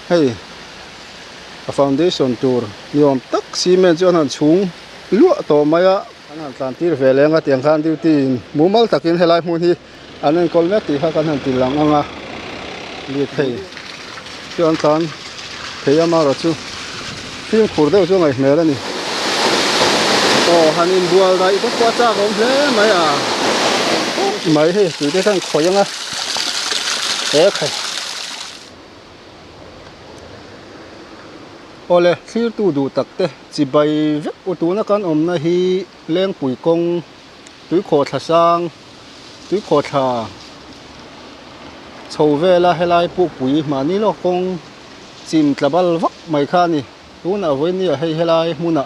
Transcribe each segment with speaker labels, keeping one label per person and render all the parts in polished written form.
Speaker 1: hei a foundation tur niom tak cement chuan han chhung lua to maya an tlan tir ve lenga tiang khan duty mumal takin helai hmun hi anen kolmek ti kha kan han tilang anga li thei chuan tlan theiama ro chu phim khur deuh chu ngai hmel ani hanin bual dai ko kwa cha kom hle mai a mai he ti te thang khoyanga khai ole thir tu du takte chi bai vek utuna kan omna hi leng pui kong tui kho tha sang tui kho tha chhovela helai pu pui mani lo kong chim tlabal vak mai kha ni tuna voini hei helai muna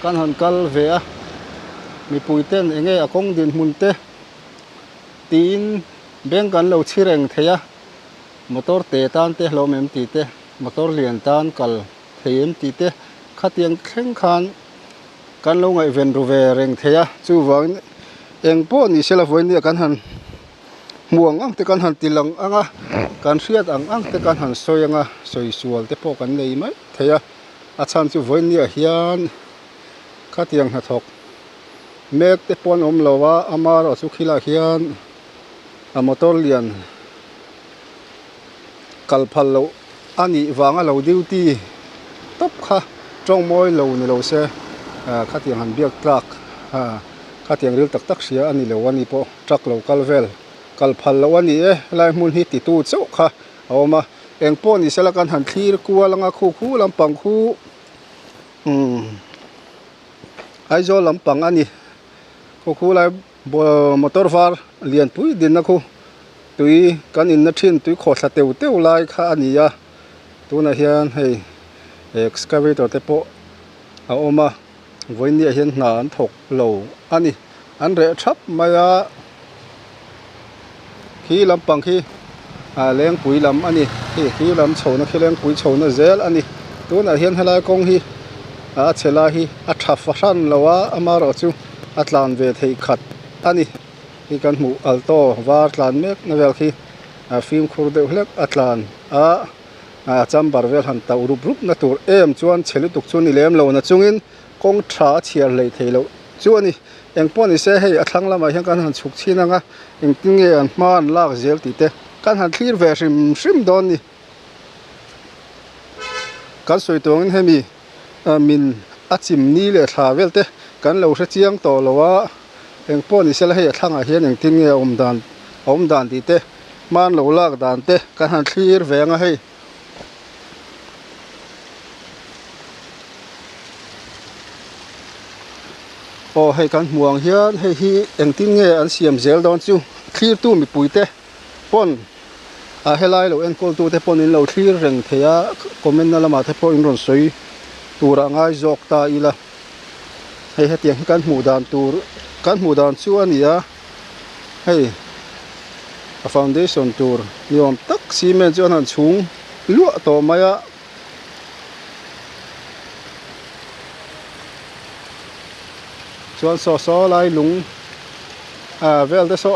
Speaker 1: kan han kal ve a mi pui ten enge a kong din mun te tin beng kan lo chireng theya motor te tan te hlomem ti te motor lian tan kal theim ti te khatiang thleng khan kan lo ngai ven ru ve reng theya chu wang eng po ni sela voini kan han muang ang te kan han tilang anga kan hriat ang te kan han soyanga soi sual te po kan nei mai theya a chan chu voini a hian khatiang ha thok mek te pon om lowa amar asu khila hian a motor lian kalphal lo ani wanga lo duty top kha trong moi lo ni lo se khatiang han biak truck khatiang ril tak tak sia ani lo ani po truck lo kalvel kalphal lo ani lai mun hi ti tu chau kha awma eng po ni sela kan han thlir kualanga khu lampang khu aizo lampang ani khu lai motor var lian pui din na khu tui kan in na thin tui kho thla teu lai kha ania tuna hian hei excavator te po a oma voini a hian hna an thok lo ani an re thap maya khi lampang khi leng pui lam ani khi lam chhona khi leng pui chhona zel ani tuna hian helai kong hi a chela hi a thaf ran lawa amaro chu atlan ve thei khat ani hi kan mu alto war tlan mek navel khi film khur deuh hlek atlan chambar vel han tau rup na tur em chuan chheli tuk chu ni lem lo na chungin kong tha chiar lei theilo chu ani engpo ni se hei athlang lama hian kan han chuk chinanga engtinge an man lak zel ti te kan han thlir ve rim don ni kan soi tongin hemi min achim ni le thla vel te kan lo hre chiang to lowa engpo ni sela hei athanga hian engtinge om dan ti te man lo lak dan te kan han thlir venga hei hei kan muang hian hei hi engtinge an siam zel don chu thlir tu mi pui te pon helai lo en kol tu te pon in lo thlir reng theya comment na lama te po in ron soi tura ngai jok ta ila hei hetiang kan mu dan chu ania hei a foundation tur niom tak cement chuan han chhung lua to maya chuan so lai lung vel te so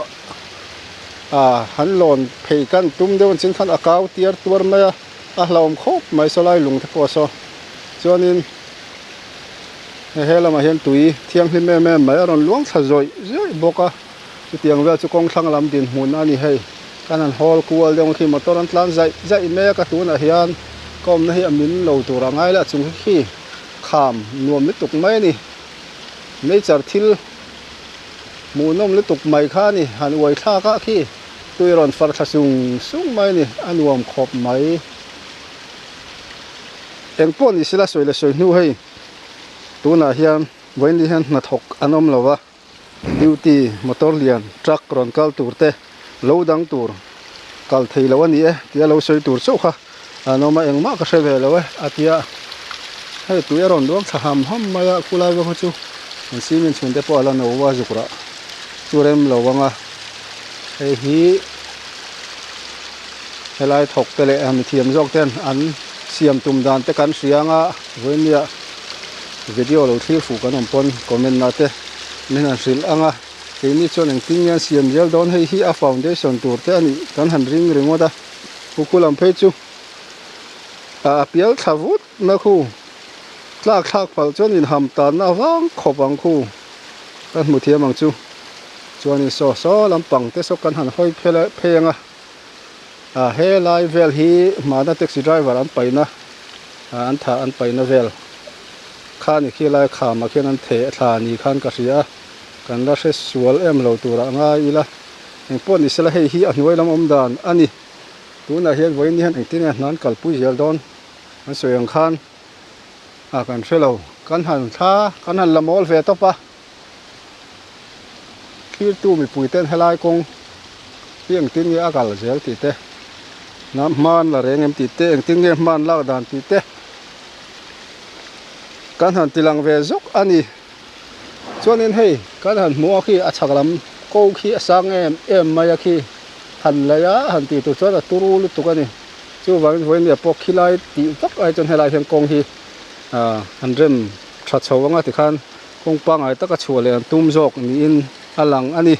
Speaker 1: han lon phei kan tum deun chin khan akau tiar tur maya a hlawm khop mai so lai lung te po so chuanin helama hian tui thiang hlim me mai ron luang tha zoi boka chu tiang vel chu kong thlang lam din hun ani hei kan han hol kual deuh khi motor an tlan zai me ka tuna hian kom na hi amin lo tura ngai la chung khi kham nuam ni tuk mai ni nei char thil mu nom le tuk mai kha ni han wai tha ka khi tui ron far tha sung mai ni anuam khop mai engpo ni sila soi nu hei tuna hian voini hian na thok anom lowa duty motor lian truck ron kal turte lo dang tur kal thei lo ani tia lo soi tur chau kha anoma engma ka hre ve lo atia hei tui ron duang thaham maya kulai wa chu an simin chhun te po ala no wa zukra churem lo wanga hei hi helai thok tele am thiam jok ten an siam tum dan te kan hrianga voinia video lo thil fu kan pon comment na te nen an hril anga keini chon engting yan siam zel don hei hi a foundation tur te ani kan han ring oda kukulam phei chu pial thavut na khu tlak pal chuan in ham tan na wang khopang khu kan hmu thiam ang chu chuan in so lampang te so kan han hoi phenga he lai vel hi mana taxi driver an paina an tha an paina vel khani khi lai kha ma khian an the thla ni khan ka ria kan la se sual em lo tura nga ila eng pon ni sela hei hi a hnuai lam om dan ani tuna hian voin ni han eng tin nan kal pui zel don an soyang khan kan hrelo kan han lamol ve topa khir tu mi pui ten helai kong tiang tin nge akal zel ti te nam man la reng em ti te eng tin nge man la dan ti te kan han tilang ve zok ani chuan in hei kan han mua khi a chaklam ko khi asang em maya khi han laya han ti tu chuan a turu lu tu kani chu wang voin ya pok khilai ti vak ai chon helai hian kong hi han rem tha chhawanga ti khan kong pangai taka chhuale an tum jok ni in alang ani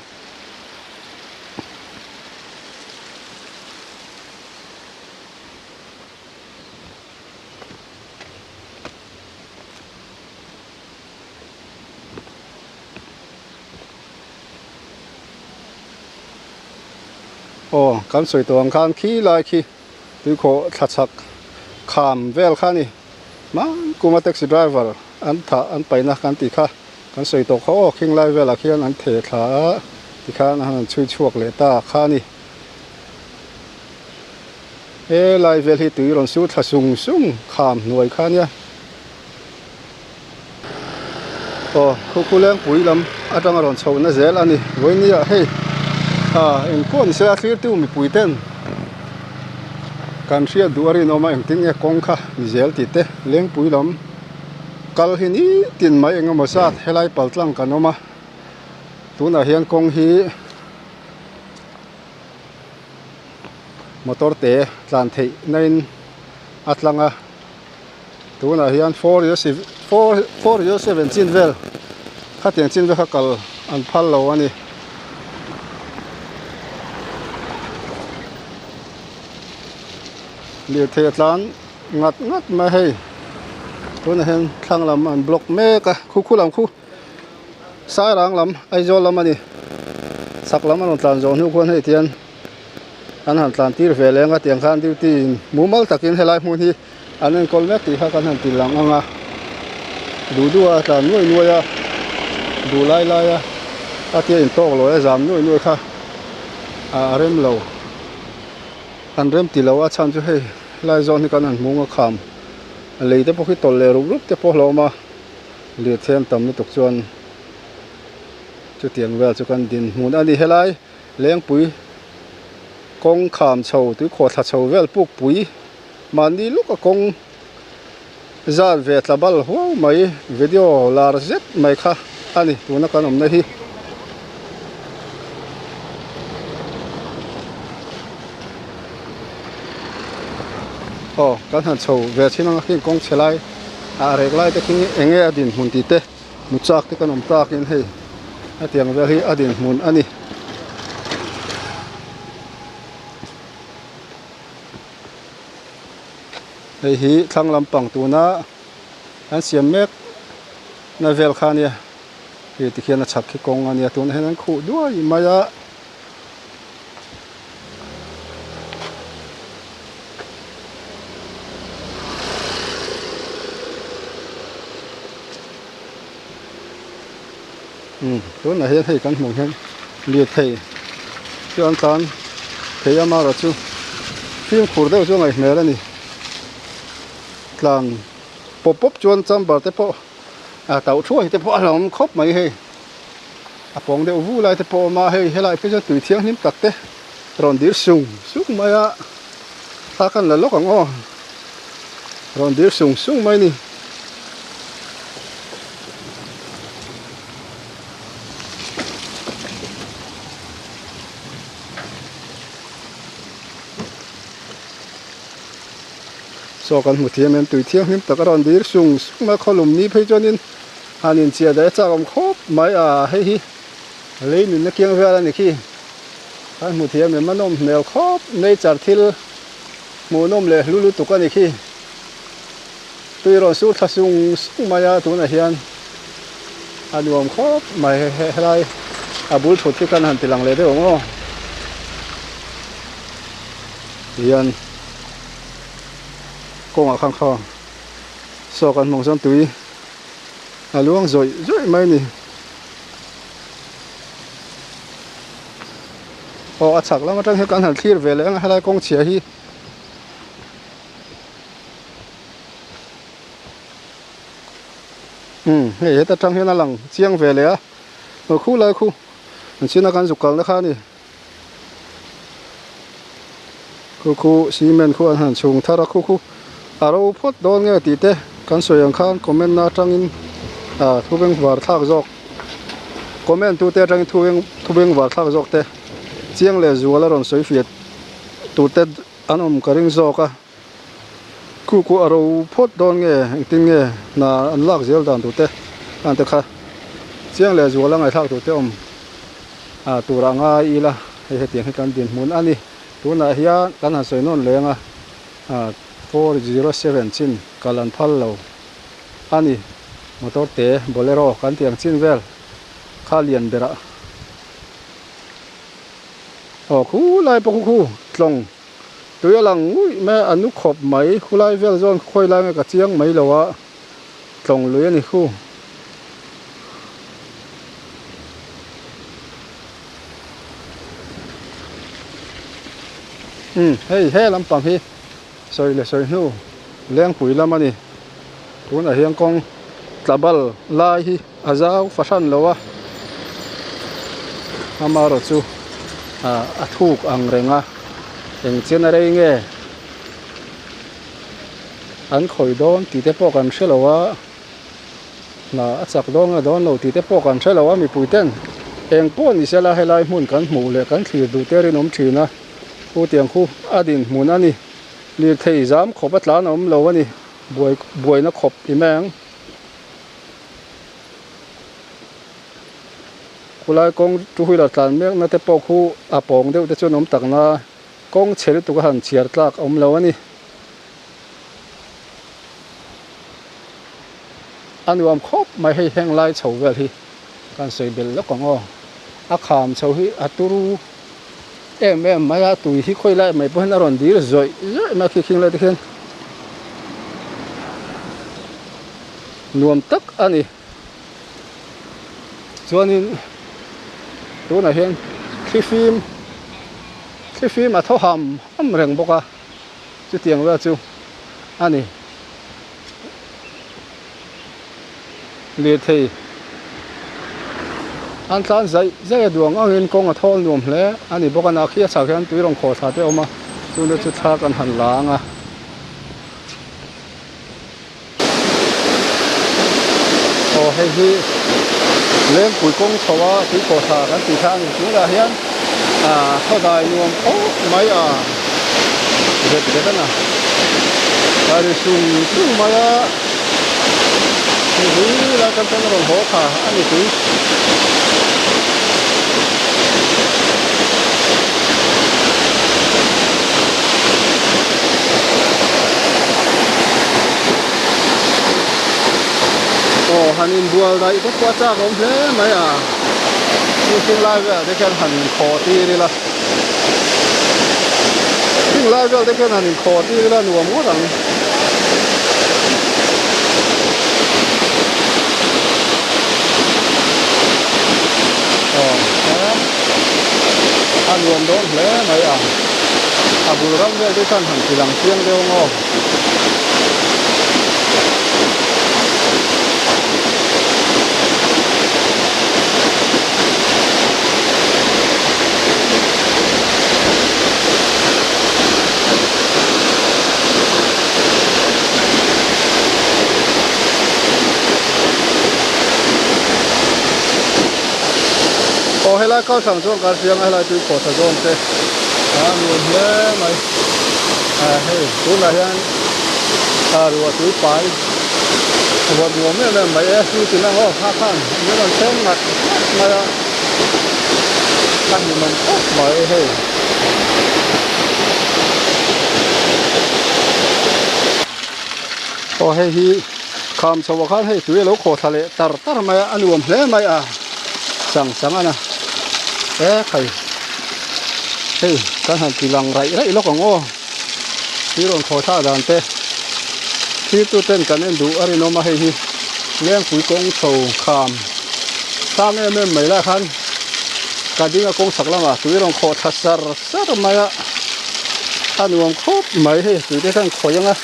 Speaker 1: kan soi tawng khan khi lai khi tui kho thachak kham vel khani man kuma taxi driver an tha an paina kan ti kha kan soi to kho khing lai vela khian an the thla ti khan han chui chuak le ta khani e lai vel hi tui ron su tha sung kham nuai khania khuleng pui lam atang ron chho na zel ani voinia hei en kon se a clear tu mi pui ten kan ria duari no ma eng ting e kong kha ni zel ti te leng pui lam kal hi ni tin mai eng ma sa helai paltlang kanoma tuna hian kong hi motor te tlan thei nain atlanga tuna hian 4 years 17 vel khatiang chin ve kha kal an phal lo ani liu the tlan ngat ma hei tuna hen thlang lam an block me ka khu lam khu sai rang lam ai zo lam ani sak lam an tlan zo nu kon hei tian an han tlan tir ve lenga tiang khan tir ti mumal takin helai mun hi anen kol mek ti kha kan han ti lang anga du a tlan nuai a du lai a atia in tok lo e jam nuai kha rem lo an rem ti lo a chan chu hei lai zon hi kan han munga kham leite po khi tol le rup te po hloma le them tam ni tok chuan chu tiang wel chu kan din mun ani helai leng pui kong kham chho tu kho tha chho vel puk pui mani luka kong zan ve tlabal ho mai video lar zet mai kha ani tuna kan om na hi kan han chho ve chinang khi kong chelai rek lai te king enge adin mun ti te muchak te kan om tak in hei atiang ve hi adin mun ani hei hi thlang lampang tuna an siam mek na vel khania hi ti khian a chak khi kong ania tun hen an khu duai maya tun hian hei kan hmu hian liu thei chu an tlan thei ama ro chu phim khur deuh chu ngai hmel ani tlan pop chuan chamber te po tau thuai te po alom khop mai hei apong deuh vu lai te po ma hei helai pe chu tui thiang hlim tak te ron dir sung maya ta kan la lok ang o ron dir sung mai ni so kan hmu thiam em tui thiang hlim tak ron dir sung ma kholum ni phei chonin hanin chia da chawm khop mai hei hi lein na kiang vel ani khi kan hmu thiam em manom mel khop nei char thil mu nom le lulu tu kan ni khi tuy rồi suốt thà sung sung maya tu na hiền anh nuông khóc mày hay bul thốt thì căn hẳn thì lằng lệ đấy ông ô hiền công khang khang so căn mong son túi luang rồi mấy nè chắc lắm trong cái căn hẳn kia về lại hay công chia hi hệ ta trong hiện là lằng chiang về lẽ ở khu lại khu mình xin là căn dục cầu nó khác đi khu xi men khu ăn hàng chung thà ra khu aro phốt đón nghe tí tê căn soi ăn khan comment na trong in thu bên vào thác dọc comment tu tê trong thu bên vào thác dọc tê chiang lệ rùa là rồng soi phiệt tu tê anh cái ring dọc à khu aro phốt đón nghe tin nghe na ăn lạc dẻo đàn tu tê anh tê kha chiang lệ rùa là ngày thác tu tê tu ra ngay ila hay tiếng hay căn điện muốn anh đi tu na hiya kan han soi non lenga 4017 kalan phal lo ani motor te bolero kan tiang chin vel khalian bera khu lai pa khu tlong tuya lang ui me anu khop mai khulai vel zon khoi lai me ka chiang mai lowa tlong lui ani khu hey lampang hi soi nu leng pui lam ani tun a hiang kong tlabal lai hi azau fashan lowa amaro chu athuk ang renga eng chen re nge an khoi don ti te pok an shelowa na achak don lo ti te pok an shelowa mi puiten eng pon ni sela helai mun kan mu le kan thlir du terin om thina khu tiang khu adin mun ani lir thei zam khop atlan om lo ani buai na khop imeng kulai kong tu hui la tlan mek na te pok khu apong deuh te chun om takna kong chhel tu ka han chiar tlak om lo ani anuam khop mai hei heng lai chho vel hi kan soi bel la kong o a kham chho hi aturu em maya tui hi khoi lai mai pon aron dir zoi ma khi khing la dekhen nuam tak ani chuanin tu na hian cliffim a tho ham reng boka chu tiang wa chu ani le thei an tlan zai duang angin kong a thol nuam hle ani boka na khia chak hian tuirong kho tha te oma chu na chu thak an han langa hei hi leng pui kong chawa tui kho tha kan ti thang chu la hian tho dai nuam mai vet na ari sung mai hi la kan tan ron ho kha ani tui hanin bual dai ko kwa cha kom hle mai sing lai ve de kan han kho ti ri la sing lai ve de kan han kho ti ri la nuam mo dang nuam don hle mai bul ram ve de kan han tilang tiang de ngo helai cao sang chuan kar siang helai tui kho tha zon te nuam hle mai hei tu na hian ruwa tui pai ruwa nuam me mai su tin na ho kha khan ni man sem ngat mai kan ni man mai hei ô hay hi kham chawa khan hay tui lo kho thale tar tar mai anuam hle mai a sang sang ana khai hey kan han tilang rai lo kong o ti ron kho tha dan te ti tu ten kan en du ari no ma hei hi leng pui kong chho kham sam em mai la khan ka dinga kong saklama tui ron kho tha sar mai a anuam khop mai hei tui te kan kho yang a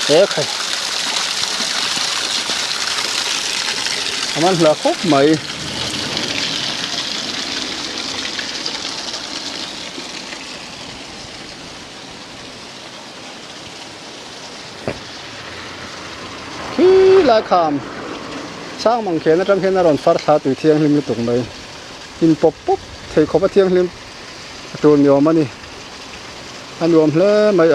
Speaker 1: khai aman la khop mai lai kham sang mang khen atang khen aron far tha tui thiang lim tung mai in pop pop thei khopa thiang lim tur nyo mani anuam hle mai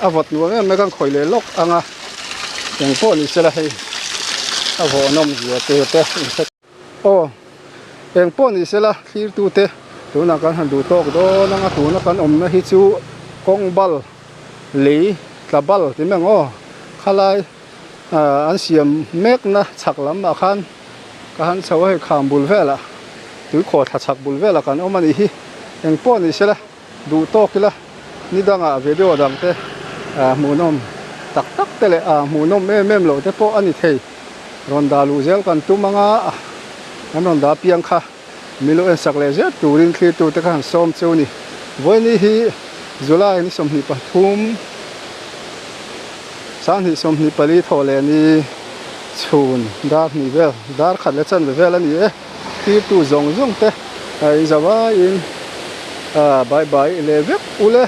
Speaker 1: avot nuang em kan khoi le lok anga eng po ni sela hei avo nom zia te o eng po ni sela khir tu te tu na kan han du tok do na nga tu na kan om na hi chu kong bal li tlabal ti meng o khalai an siam mek na chak lam ma khan ka han chaw hai kham bul vela tu kho tha chak bul vela kan om ani hi eng po ni sela du tok kila ni danga video dang te munom tak tak tele munom mem lo te po ani thei ronda lu zel kan tu manga an ronda piang kha milo en sakle je turin khli tu te kan som chu ni voi ni hi July ni som ni pathum sang hi som ni pali thole ni chun dar ni vel dar khat le chan vel ani ti tu zong zong te ai zawa in bye bye le vek ule